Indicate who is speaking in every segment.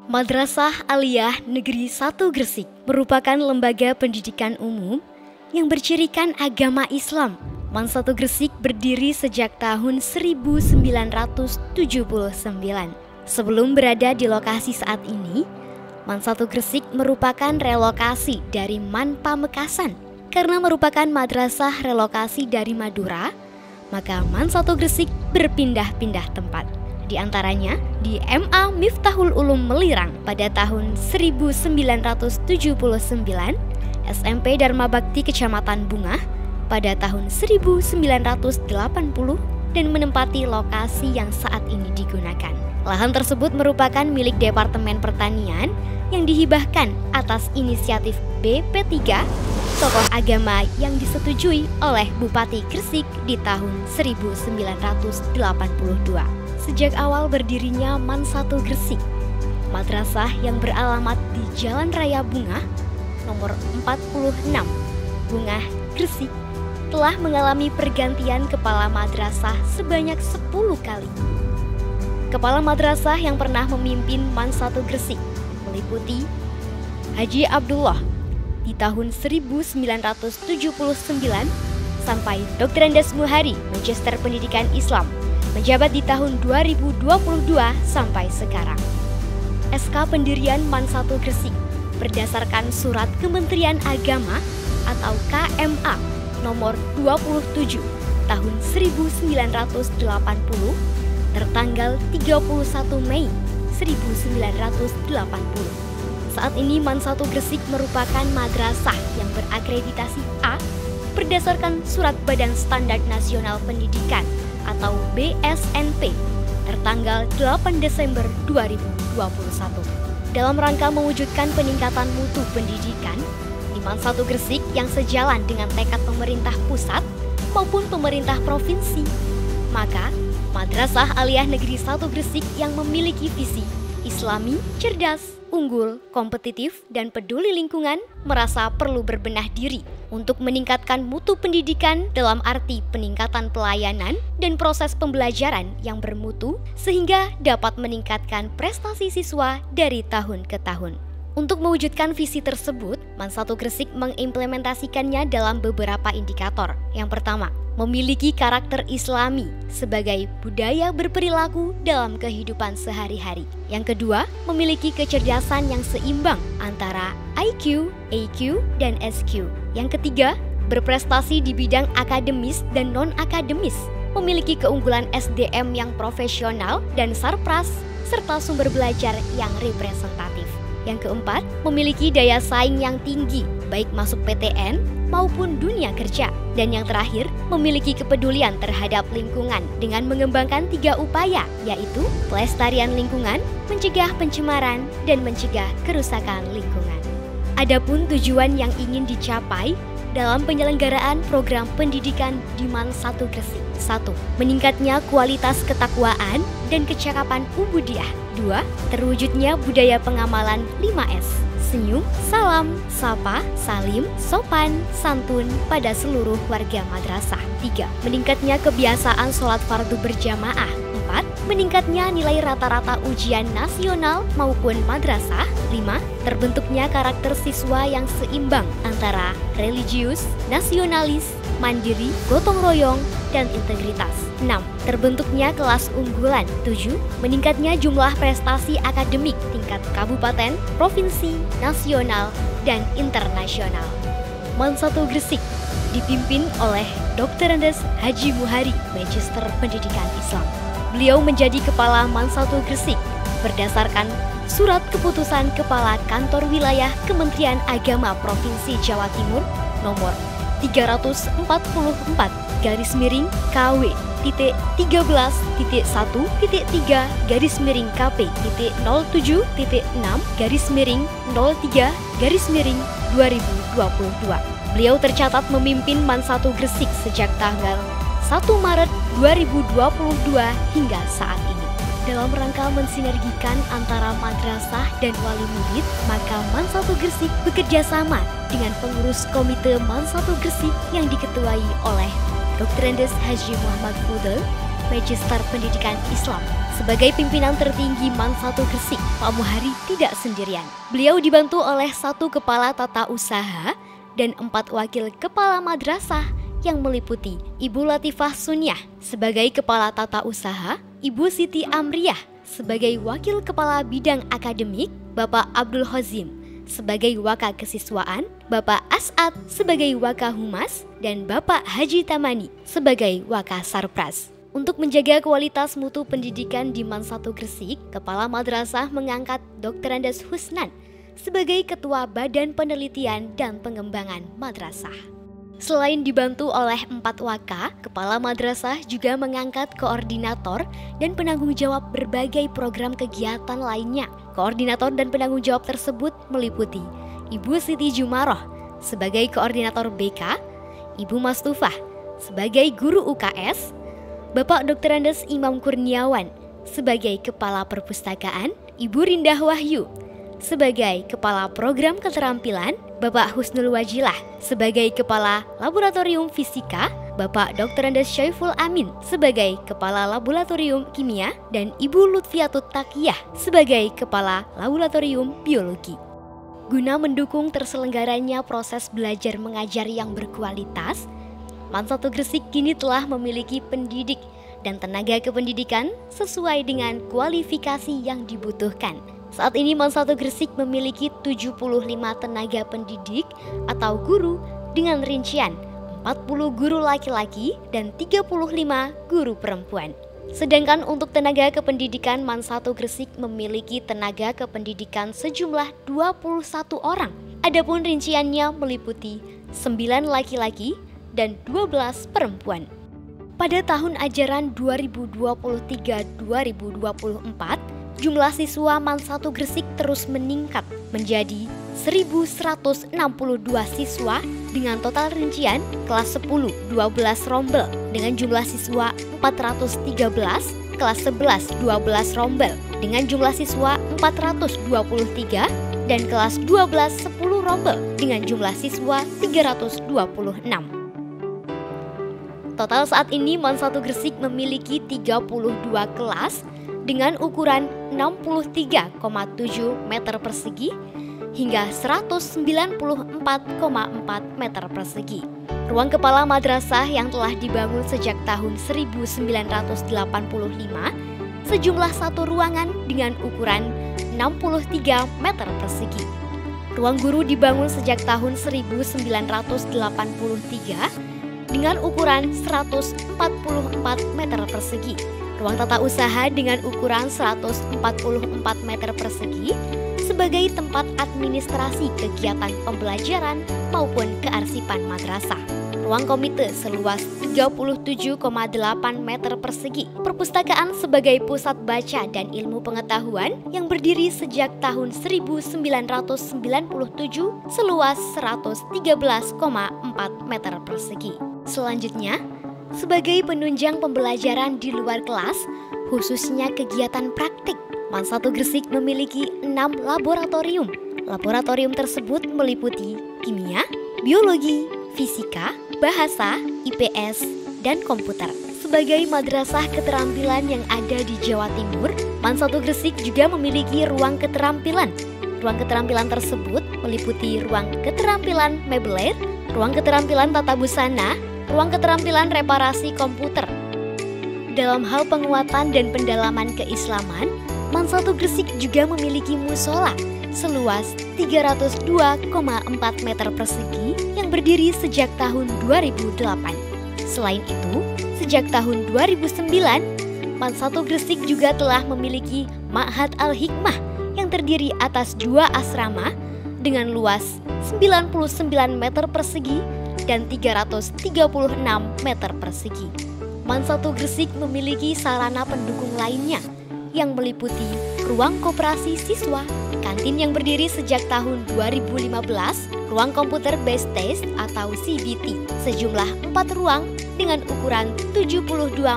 Speaker 1: Madrasah Aliyah Negeri 1 Gresik merupakan lembaga pendidikan umum yang bercirikan agama Islam. MAN 1 Gresik berdiri sejak tahun 1979. Sebelum berada di lokasi saat ini, MAN 1 Gresik merupakan relokasi dari MAN Pamekasan. Karena merupakan madrasah relokasi dari Madura, maka MAN 1 Gresik berpindah-pindah tempat. Di antaranya di MA Miftahul Ulum Melirang pada tahun 1979, SMP Dharma Bakti Kecamatan Bungah pada tahun 1980 dan menempati lokasi yang saat ini digunakan. Lahan tersebut merupakan milik Departemen Pertanian yang dihibahkan atas inisiatif BP3, tokoh agama yang disetujui oleh Bupati Gresik di tahun 1982. Sejak awal berdirinya MAN 1 Gresik, madrasah yang beralamat di Jalan Raya Bungah, nomor 46, Bungah, Gresik, telah mengalami pergantian kepala madrasah sebanyak 10 kali. Kepala madrasah yang pernah memimpin MAN 1 Gresik meliputi Haji Abdullah di tahun 1979 sampai Dr. Andes Muhari, Magister Pendidikan Islam, menjabat di tahun 2022 sampai sekarang. SK pendirian MAN 1 Gresik berdasarkan Surat Kementerian Agama atau KMA nomor 27 tahun 1980 tertanggal 31 Mei 1980. Saat ini MAN 1 Gresik merupakan madrasah yang berakreditasi A berdasarkan Surat Badan Standar Nasional Pendidikan atau BSNP tertanggal 8 Desember 2021. Dalam rangka mewujudkan peningkatan mutu pendidikan di MAN 1 Gresik yang sejalan dengan tekad pemerintah pusat maupun pemerintah provinsi, maka Madrasah Aliyah Negeri 1 Gresik yang memiliki visi Islami, cerdas, unggul, kompetitif, dan peduli lingkungan merasa perlu berbenah diri untuk meningkatkan mutu pendidikan dalam arti peningkatan pelayanan dan proses pembelajaran yang bermutu sehingga dapat meningkatkan prestasi siswa dari tahun ke tahun. Untuk mewujudkan visi tersebut, MAN 1 Gresik mengimplementasikannya dalam beberapa indikator. Yang pertama, memiliki karakter Islami sebagai budaya berperilaku dalam kehidupan sehari-hari. Yang kedua, memiliki kecerdasan yang seimbang antara IQ, EQ, dan SQ. Yang ketiga, berprestasi di bidang akademis dan non-akademis, memiliki keunggulan SDM yang profesional dan sarpras, serta sumber belajar yang representatif. Yang keempat, memiliki daya saing yang tinggi, baik masuk PTN maupun dunia kerja. Dan yang terakhir, memiliki kepedulian terhadap lingkungan dengan mengembangkan 3 upaya, yaitu pelestarian lingkungan, mencegah pencemaran, dan mencegah kerusakan lingkungan. Adapun tujuan yang ingin dicapai dalam penyelenggaraan program pendidikan di MAN 1 Gresik. 1. Meningkatnya kualitas ketakwaan dan kecakapan ubudiah. 2. Terwujudnya budaya pengamalan 5S. Senyum, salam, sapa, salim, sopan, santun pada seluruh warga madrasah. 3. Meningkatnya kebiasaan sholat fardu berjamaah. 4. Meningkatnya nilai rata-rata ujian nasional maupun madrasah. 5. Terbentuknya karakter siswa yang seimbang antara religius, nasionalis, mandiri, gotong royong, dan integritas. 6. Terbentuknya kelas unggulan. 7. Meningkatnya jumlah prestasi akademik tingkat kabupaten, provinsi, nasional, dan internasional. MAN 1 Gresik dipimpin oleh Dr. Andes Haji Muhari, Magister Pendidikan Islam. Beliau menjadi Kepala MAN 1 Gresik berdasarkan Surat Keputusan Kepala Kantor Wilayah Kementerian Agama Provinsi Jawa Timur nomor 344 KW-13-1.3-6/03/2022. Beliau tercatat memimpin MAN 1 Gresik sejak tanggal 1 Maret 2022 hingga saat ini. Dalam rangka mensinergikan antara madrasah dan wali murid, maka MAN 1 Gresik bekerja sama dengan pengurus komite MAN 1 Gresik yang diketuai oleh Dr. Andes Haji Muhammad Fudel, Magister Pendidikan Islam, Sebagai pimpinan tertinggi MAN 1 Gresik, Pak Muhari tidak sendirian. Beliau dibantu oleh 1 kepala tata usaha dan 4 wakil kepala madrasah yang meliputi Ibu Latifah Sunyah sebagai kepala tata usaha, Ibu Siti Amriah sebagai wakil kepala bidang akademik, Bapak Abdul Hozim sebagai waka kesiswaan, Bapak As'ad sebagai waka humas, dan Bapak Haji Tamani sebagai waka sarpras. Untuk menjaga kualitas mutu pendidikan di MAN 1 Gresik, Kepala Madrasah mengangkat Dr. Andes Husnan sebagai Ketua Badan Penelitian dan Pengembangan Madrasah. Selain dibantu oleh 4 waka, Kepala Madrasah juga mengangkat koordinator dan penanggung jawab berbagai program kegiatan lainnya. Koordinator dan penanggung jawab tersebut meliputi Ibu Siti Jumaroh sebagai koordinator BK, Ibu Mastufah sebagai guru UKS, Bapak Dr. Andes Imam Kurniawan sebagai Kepala Perpustakaan, Ibu Rindah Wahyu sebagai Kepala Program Keterampilan, Bapak Husnul Wajilah sebagai Kepala Laboratorium Fisika, Bapak Dr. Andes Syaiful Amin sebagai Kepala Laboratorium Kimia, dan Ibu Lutfiatut Taqiyah sebagai Kepala Laboratorium Biologi. Guna mendukung terselenggaranya proses belajar mengajar yang berkualitas, MAN 1 Gresik kini telah memiliki pendidik dan tenaga kependidikan sesuai dengan kualifikasi yang dibutuhkan. Saat ini MAN 1 Gresik memiliki 75 tenaga pendidik atau guru dengan rincian 40 guru laki-laki dan 35 guru perempuan. Sedangkan untuk tenaga kependidikan MAN 1 Gresik memiliki tenaga kependidikan sejumlah 21 orang. Adapun rinciannya meliputi 9 laki-laki dan 12 perempuan. Pada tahun ajaran 2023-2024, jumlah siswa MAN 1 Gresik terus meningkat menjadi 1.162 siswa dengan total rincian kelas 10 12 rombel dengan jumlah siswa 413, kelas 11 12 rombel dengan jumlah siswa 423, dan kelas 12 10 rombel dengan jumlah siswa 326. Total saat ini MAN 1 Gresik memiliki 32 kelas dengan ukuran 63,7 meter persegi hingga 194,4 meter persegi. Ruang kepala madrasah yang telah dibangun sejak tahun 1985, sejumlah 1 ruangan dengan ukuran 63 meter persegi. Ruang guru dibangun sejak tahun 1983 dengan ukuran 144 meter persegi. Ruang tata usaha dengan ukuran 144 meter persegi sebagai tempat administrasi kegiatan pembelajaran maupun kearsipan madrasah. Ruang komite seluas 37,8 meter persegi. Perpustakaan sebagai pusat baca dan ilmu pengetahuan yang berdiri sejak tahun 1997 seluas 113,4 meter persegi. Selanjutnya, sebagai penunjang pembelajaran di luar kelas, khususnya kegiatan praktik, MAN 1 Gresik memiliki 6 laboratorium. Laboratorium tersebut meliputi kimia, biologi, fisika, bahasa, IPS, dan komputer. Sebagai madrasah keterampilan yang ada di Jawa Timur, MAN 1 Gresik juga memiliki ruang keterampilan. Ruang keterampilan tersebut meliputi ruang keterampilan mebeler, ruang keterampilan tata busana, ruang keterampilan reparasi komputer. Dalam hal penguatan dan pendalaman keislaman, MAN 1 Gresik juga memiliki musola seluas 302,4 meter persegi yang berdiri sejak tahun 2008. Selain itu, sejak tahun 2009, MAN 1 Gresik juga telah memiliki Ma'had Al-Hikmah yang terdiri atas 2 asrama dengan luas 99 meter persegi dan 336 meter persegi. MAN 1 Gresik memiliki sarana pendukung lainnya yang meliputi ruang koperasi siswa, kantin yang berdiri sejak tahun 2015, ruang komputer based test atau CBT, sejumlah 4 ruang dengan ukuran 72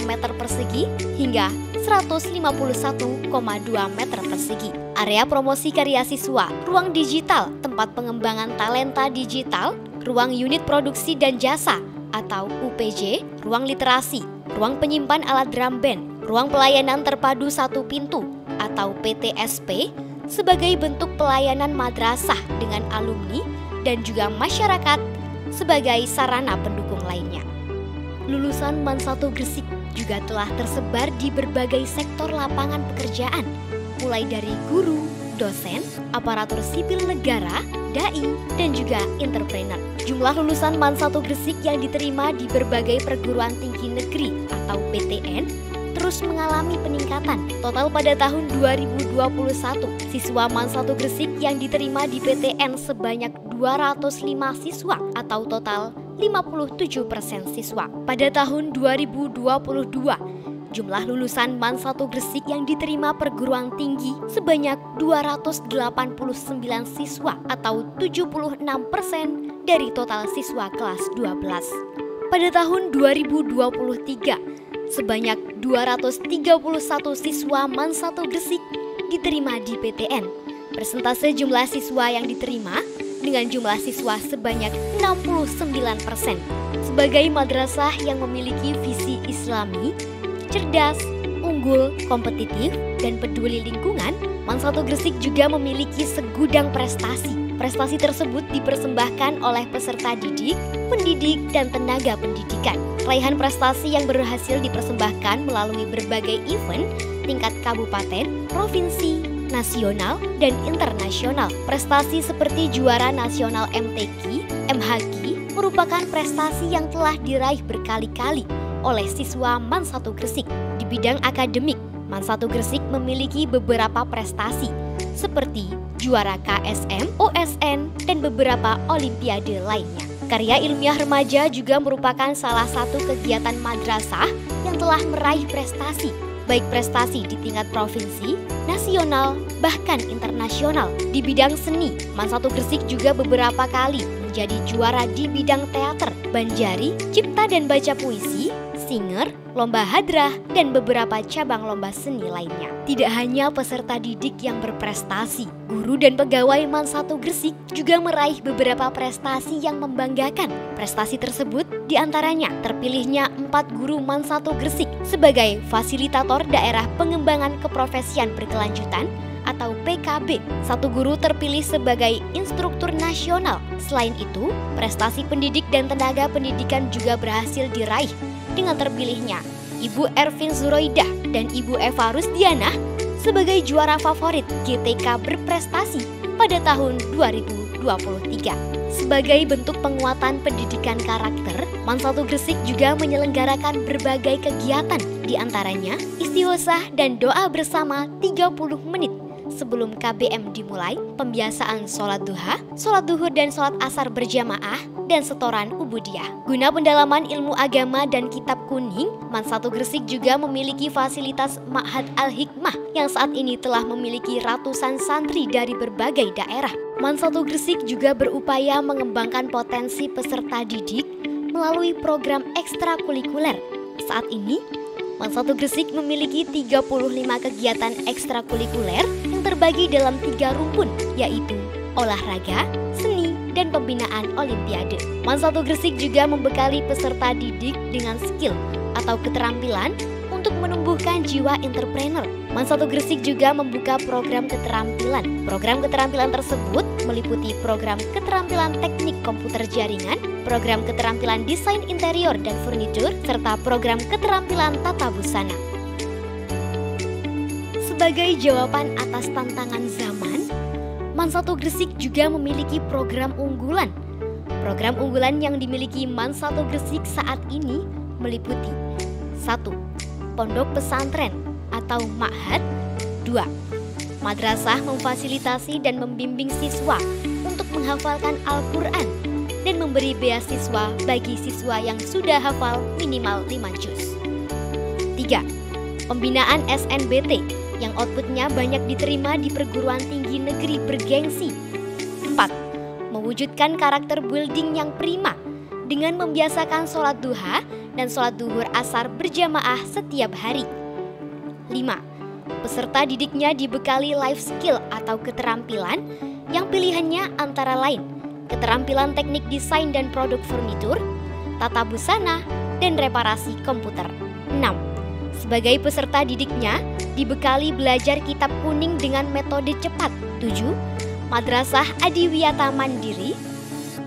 Speaker 1: meter persegi hingga 151,2 meter persegi. Area promosi karya siswa, ruang digital, tempat pengembangan talenta digital, ruang unit produksi dan jasa atau UPJ, ruang literasi, ruang penyimpan alat drum band, Ruang Pelayanan Terpadu Satu Pintu atau PTSP sebagai bentuk pelayanan madrasah dengan alumni dan juga masyarakat sebagai sarana pendukung lainnya. Lulusan MAN 1 Gresik juga telah tersebar di berbagai sektor lapangan pekerjaan, mulai dari guru, dosen, aparatur sipil negara, dai, dan juga entrepreneur. Jumlah lulusan MAN 1 Gresik yang diterima di berbagai perguruan tinggi negeri atau PTN terus mengalami peningkatan. Total pada tahun 2021, siswa MAN 1 Gresik yang diterima di PTN sebanyak 205 siswa atau total 57% siswa. Pada tahun 2022, jumlah lulusan MAN 1 Gresik yang diterima perguruan tinggi sebanyak 289 siswa atau 76% dari total siswa kelas 12. Pada tahun 2023, sebanyak 231 siswa MAN 1 Gresik diterima di PTN. Persentase jumlah siswa yang diterima dengan jumlah siswa sebanyak 69%. Sebagai madrasah yang memiliki visi Islami, cerdas, unggul, kompetitif, dan peduli lingkungan, MAN 1 Gresik juga memiliki segudang prestasi. Prestasi tersebut dipersembahkan oleh peserta didik, pendidik, dan tenaga pendidikan. Raihan prestasi yang berhasil dipersembahkan melalui berbagai event tingkat kabupaten, provinsi, nasional, dan internasional. Prestasi seperti juara nasional MTQ, MHQ merupakan prestasi yang telah diraih berkali-kali oleh siswa MAN 1 Gresik. Di bidang akademik, MAN 1 Gresik memiliki beberapa prestasi seperti juara KSM, OSN, dan beberapa olimpiade lainnya. Karya ilmiah remaja juga merupakan salah satu kegiatan madrasah yang telah meraih prestasi, baik prestasi di tingkat provinsi, nasional, bahkan internasional. Di bidang seni, MAN 1 Gresik juga beberapa kali menjadi juara di bidang teater, banjari, cipta dan baca puisi, singer, lomba hadrah, dan beberapa cabang lomba seni lainnya. Tidak hanya peserta didik yang berprestasi, guru dan pegawai MAN 1 Gresik juga meraih beberapa prestasi yang membanggakan. Prestasi tersebut diantaranya terpilihnya 4 guru MAN 1 Gresik sebagai fasilitator daerah pengembangan keprofesian berkelanjutan atau PKB. 1 guru terpilih sebagai instruktur nasional. Selain itu, prestasi pendidik dan tenaga pendidikan juga berhasil diraih dengan terpilihnya Ibu Ervin Zuroidah dan Ibu Eva Rusdiana sebagai juara favorit GTK berprestasi pada tahun 2023. Sebagai bentuk penguatan pendidikan karakter, MAN 1 Gresik juga menyelenggarakan berbagai kegiatan, diantaranya istighosah dan doa bersama 30 menit sebelum KBM dimulai, pembiasaan sholat duha, sholat duhur dan sholat asar berjamaah, dan setoran ubudiyah. Guna pendalaman ilmu agama dan kitab kuning, MAN 1 Gresik juga memiliki fasilitas Ma'had Al-Hikmah yang saat ini telah memiliki ratusan santri dari berbagai daerah. MAN 1 Gresik juga berupaya mengembangkan potensi peserta didik melalui program ekstrakurikuler. Saat ini, MAN 1 Gresik memiliki 35 kegiatan ekstrakurikuler yang terbagi dalam 3 rumpun, yaitu olahraga, seni, dan pembinaan olimpiade. MAN 1 Gresik juga membekali peserta didik dengan skill atau keterampilan untuk menumbuhkan jiwa entrepreneur. MAN 1 Gresik juga membuka program keterampilan. Program keterampilan tersebut meliputi program keterampilan teknik komputer jaringan, program keterampilan desain interior dan furnitur, serta program keterampilan tata busana. Sebagai jawaban atas tantangan zaman, MAN 1 Gresik juga memiliki program unggulan. Program unggulan yang dimiliki MAN 1 Gresik saat ini meliputi 1. Pondok pesantren atau Ma'had. 2. Madrasah memfasilitasi dan membimbing siswa untuk menghafalkan Al-Quran dan memberi beasiswa bagi siswa yang sudah hafal minimal 5 juz. 3. Pembinaan SNBT yang outputnya banyak diterima di perguruan tinggi negeri bergengsi. 4. Mewujudkan karakter building yang prima dengan membiasakan sholat duha dan sholat duhur asar berjamaah setiap hari. 5. Peserta didiknya dibekali life skill atau keterampilan yang pilihannya antara lain keterampilan teknik desain dan produk furnitur, tata busana, dan reparasi komputer. 6. Sebagai peserta didiknya, dibekali belajar kitab kuning dengan metode cepat. 7. Madrasah Adiwiyata Mandiri.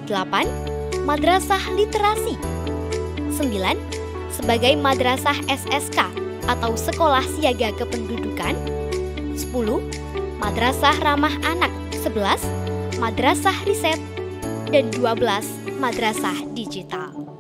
Speaker 1: 8. Madrasah Literasi. 9. Sebagai Madrasah SSK atau Sekolah Siaga Kependudukan. 10. Madrasah Ramah Anak. 11. Madrasah Riset. Dan 12. Madrasah Digital.